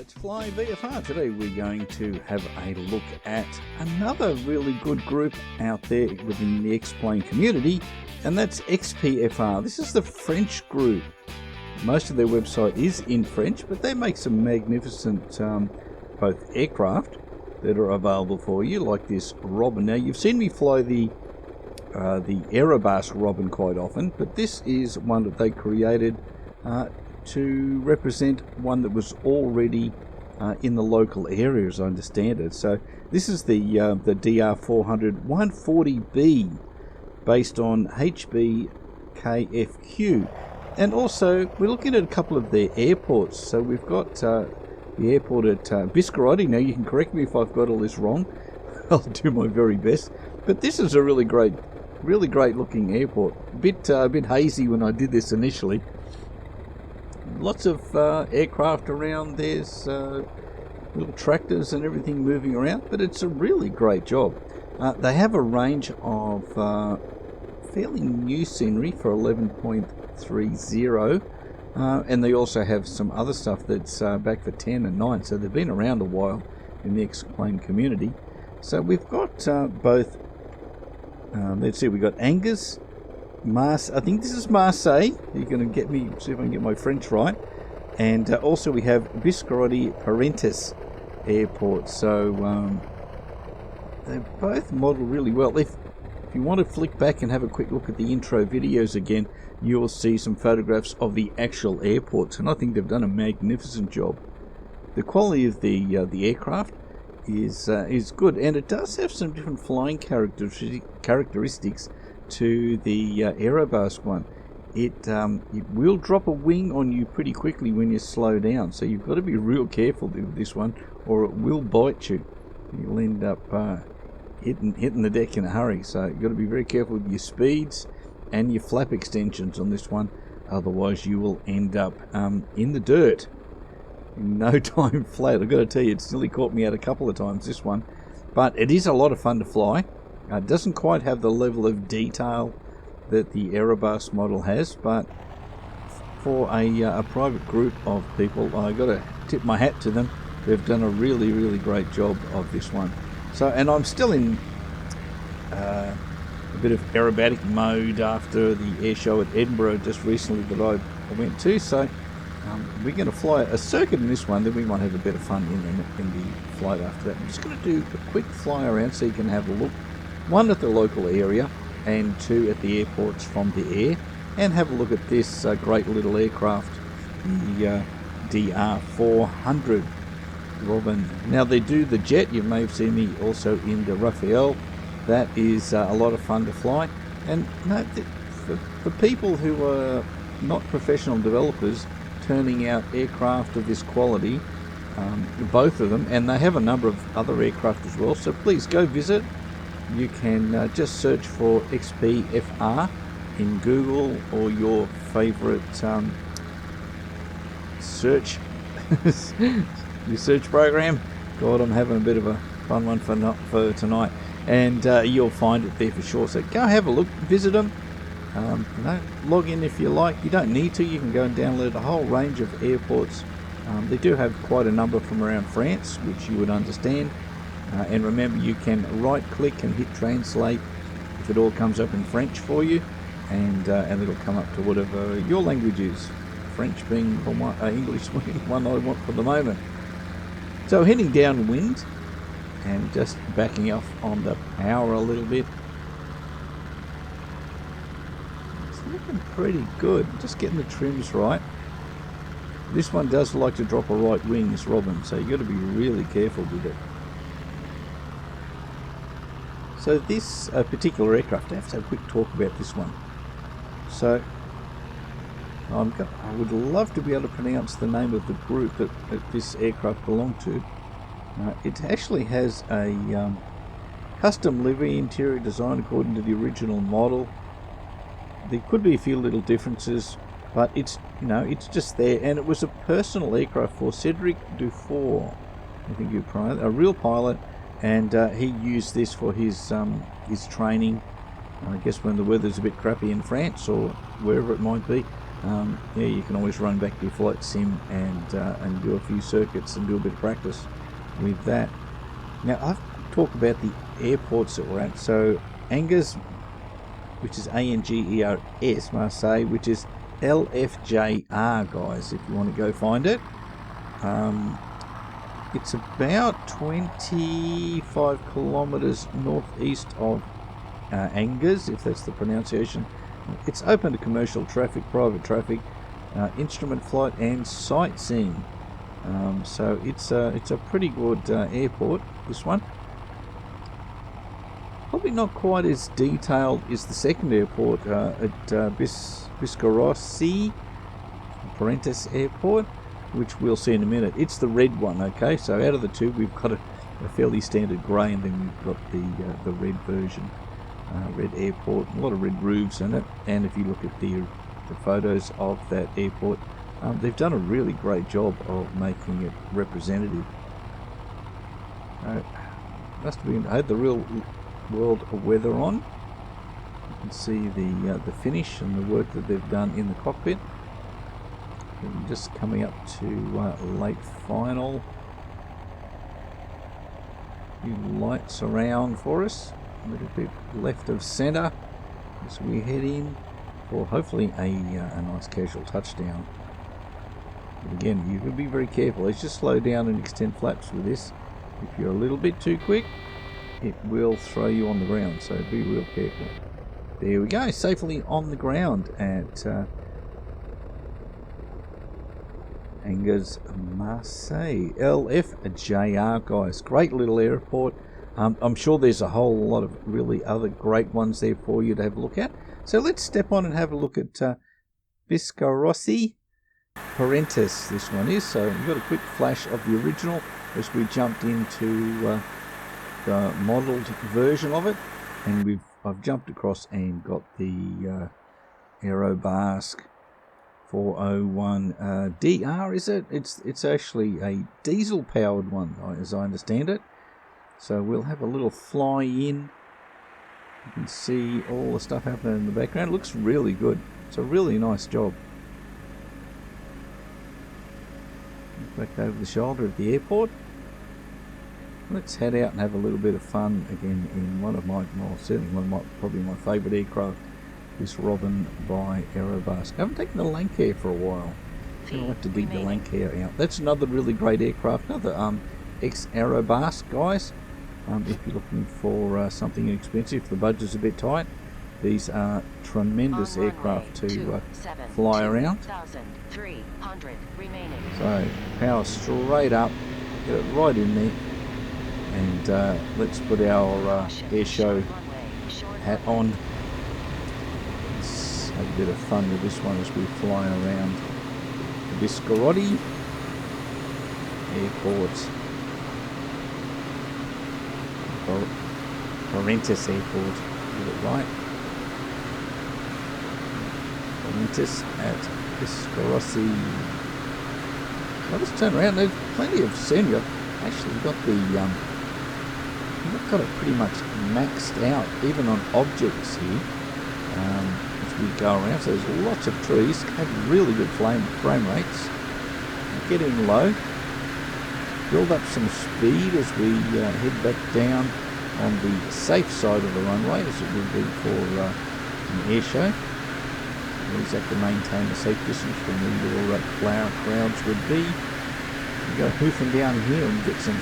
Let's fly VFR. Today we're going to have a look at another really good group out there within the X-plane community, and that's XPFR. This is the French group. Most of their website is in French, but they make some magnificent both aircraft that are available for you, like this Robin. Now, you've seen me fly the Aerobus Robin quite often, but this is one that they created to represent one that was already in the local area, as I understand it. So this is the DR400 140B, based on HBKFQ. And also, we're looking at a couple of their airports. So we've got the airport at Biscarrotti. Now, you can correct me if I've got all this wrong. I'll do my very best. But this is a really great looking airport. A bit hazy when I did this initially. Lots of aircraft around. There's little tractors and everything moving around, but it's a really great job. They have a range of fairly new scenery for 11.30, and they also have some other stuff that's back for 10 and 9, so they've been around a while in the X-plane community. So we've got both, let's see, we've got Angers, I think this is Marseille. You're going to get me, see if I can get my French right. And also we have Biscarrotti Parentes Airport. So they're both modeled really well. If you want to flick back and have a quick look at the intro videos again, you'll see some photographs of the actual airports, and I think they've done a magnificent job. The quality of the aircraft is good, and it does have some different flying characteristics to the Aerobus one. It will drop a wing on you pretty quickly when you slow down, so you've got to be real careful with this one, or it will bite you. You'll end up hitting the deck in a hurry, so you've got to be very careful with your speeds and your flap extensions on this one, otherwise you will end up in the dirt in no time flat. I've got to tell you, it's nearly caught me out a couple of times, this one, but it is a lot of fun to fly. It doesn't quite have the level of detail that the Aerobus model has, but for a private group of people, I've got to tip my hat to them. They've done a really great job of this one. So, and I'm still in a bit of aerobatic mode after the air show at Edinburgh just recently that I went to. So we're going to fly a circuit in this one, then we might have a bit of fun in the flight after that. I'm just going to do a quick fly around so you can have a look. One at the local area and two at the airports from the air, and have a look at this great little aircraft, the DR400 Robin. Now, they do the jet. You may have seen me also in the Raphael. That is a lot of fun to fly, and for people who are not professional developers turning out aircraft of this quality, both of them, and they have a number of other aircraft as well, so please go visit. You can just search for XPFR in Google or your favorite search your search program. God, I'm having a bit of a fun one for tonight, and you'll find it there for sure. So go have a look, visit them. Log in if you like. You don't need to. You can go and download a whole range of airports. They do have quite a number from around France, which you would understand. And remember, you can right click and hit translate if it all comes up in French for you, and it'll come up to whatever your language is, French being the one, English being one I want for the moment. So heading downwind and just backing off on the power a little bit. It's looking pretty good, just getting the trims right. This one does like to drop a right wing, this Robin, so you've got to be really careful with it. So this particular aircraft, I have to have a quick talk about this one. So I would love to be able to pronounce the name of the group that this aircraft belonged to. It actually has a custom livery interior design according to the original model. There could be a few little differences, but it's just there, and it was a personal aircraft for Cedric Dufour, I think you probably, a real pilot. And he used this for his training, I guess when the weather's a bit crappy in France or wherever it might be. Yeah, you can always run back to your flight sim and do a few circuits and do a bit of practice with that. Now, I've talked about the airports that we're at. So, Angers, which is A-N-G-E-R-S, Marseille, which is LFJR, guys, if you want to go find it. It's about 25 kilometers northeast of Angers, if that's the pronunciation. It's open to commercial traffic, private traffic, instrument flight and sightseeing. So it's a pretty good airport, this one. Probably not quite as detailed as the second airport at Biscarrossi Parentis Airport, which we'll see in a minute. It's the red one, okay? So out of the two, we've got a fairly standard grey, and then we've got the red version. Red airport, a lot of red roofs in it, and if you look at the photos of that airport, they've done a really great job of making it representative. Must have been, I had the real world weather on. You can see the finish and the work that they've done in the cockpit. And just coming up to late final. Few lights around for us. A little bit left of centre as we head in for hopefully a nice casual touchdown. But again, you can be very careful. Let's just slow down and extend flaps with this. If you're a little bit too quick, it will throw you on the ground, so be real careful. There we go, safely on the ground at Angers, Marseille. LFJR, guys. Great little airport. I'm sure there's a whole lot of really other great ones there for you to have a look at. So let's step on and have a look at Biscarrossi Parentis, this one is. So we've got a quick flash of the original as we jumped into the modelled version of it. And I've jumped across and got the Aerobasque 401 DR, is it? It's actually a diesel powered one, as I understand it. So we'll have a little fly in. You can see all the stuff happening in the background. It looks really good. It's a really nice job. Back over the shoulder at the airport. Let's head out and have a little bit of fun again in one of my, well, certainly one of my, probably my favourite aircraft, this Robin by Aerobasque. I haven't taken the Lancair for a while. I'm going to have to dig the Lancair out. That's another really great aircraft, another ex-Aerobasque, guys. If you're looking for something inexpensive, if the budget's a bit tight, these are tremendous aircraft to fly around. So power straight up, get it right in there, and let's put our air show hat on. Let's have a bit of fun with this one as we fly around the Biscarrotti Airport. Parentis Airport, get it right. Parentis at Biscarrossi. I'll just turn around. There's plenty of scenery. Actually, we've got we've got it pretty much maxed out, even on objects here, as we go around. So there's lots of trees, have really good frame rates. Get in low. Build up some speed as we head back down on the safe side of the runway, as it would be for an air show. You always have to maintain a safe distance from where your crowds would be. You go hoofing down here and get some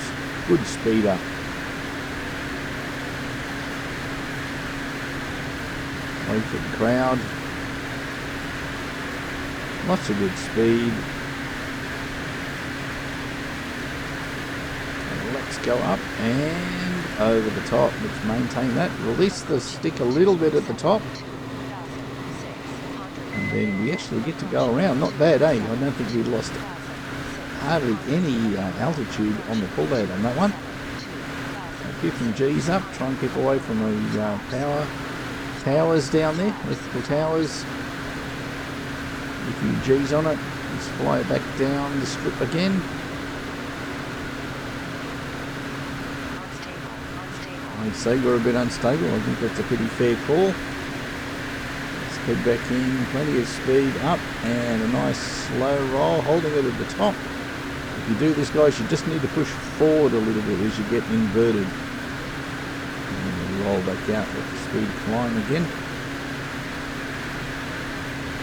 good speed up. Wait for the crowd. Lots of good speed. Let's go up and over the top. Let's maintain that. Release the stick a little bit at the top. And then we actually get to go around. Not bad, eh? I don't think we lost hardly any altitude on the pull out on that one. So keep some G's up. Try and keep away from the power towers down there. Electrical towers. A few G's on it. Let's fly it back down the strip again. I'd say we're a bit unstable. I think that's a pretty fair call. Let's Head back in, plenty of speed up, and a nice slow roll, holding it at the top. If you do this, guys, you just need to push forward a little bit as you get inverted. And roll back out with the speed climb again.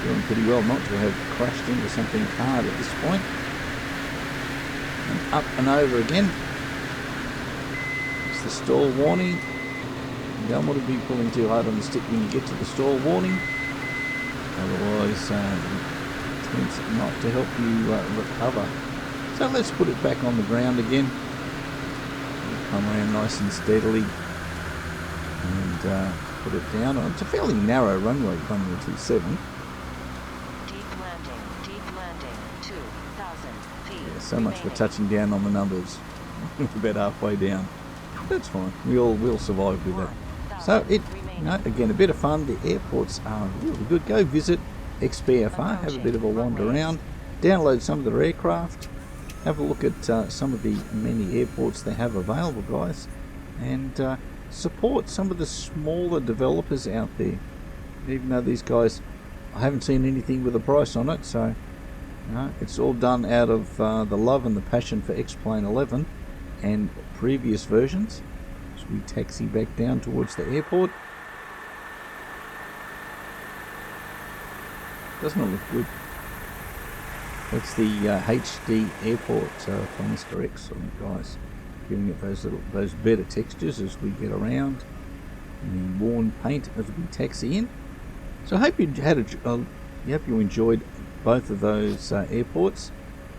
Doing pretty well not to have crashed into something hard at this point. And up and over again. It's the stall warning. You don't want to be pulling too hard on the stick when you get to the stall warning. Otherwise, it tends not to help you recover. So let's put it back on the ground again. Come around nice and steadily. And put it down. It's a fairly narrow runway, runway 27. Deep landing, 2,000 feet. Yeah, so much for touching down on the numbers. We're about halfway down. That's fine. We'll survive with that. So again, a bit of fun. The airports are really good. Go visit XPFR, have a bit of a wander around, download some of their aircraft, have a look at some of the many airports they have available, guys, and support some of the smaller developers out there. Even though these guys, I haven't seen anything with a price on it, so it's all done out of the love and the passion for X-Plane 11 and previous versions. As we taxi back down towards the airport. Doesn't it look good? That's the HD airport from Mr. X, guys, giving it those better textures as we get around, and the worn paint as we taxi in. So I hope you hope you enjoyed both of those airports.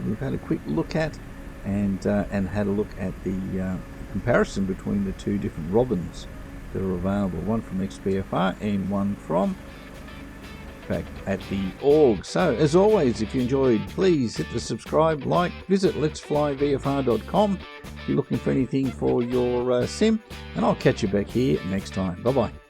We've had a quick look at and had a look at the comparison between the two different Robins that are available, one from XPFR and one from back at the org. So as always, if you enjoyed, please hit the subscribe, like, visit letsflyvfr.com if you're looking for anything for your sim, and I'll catch you back here next time. Bye bye.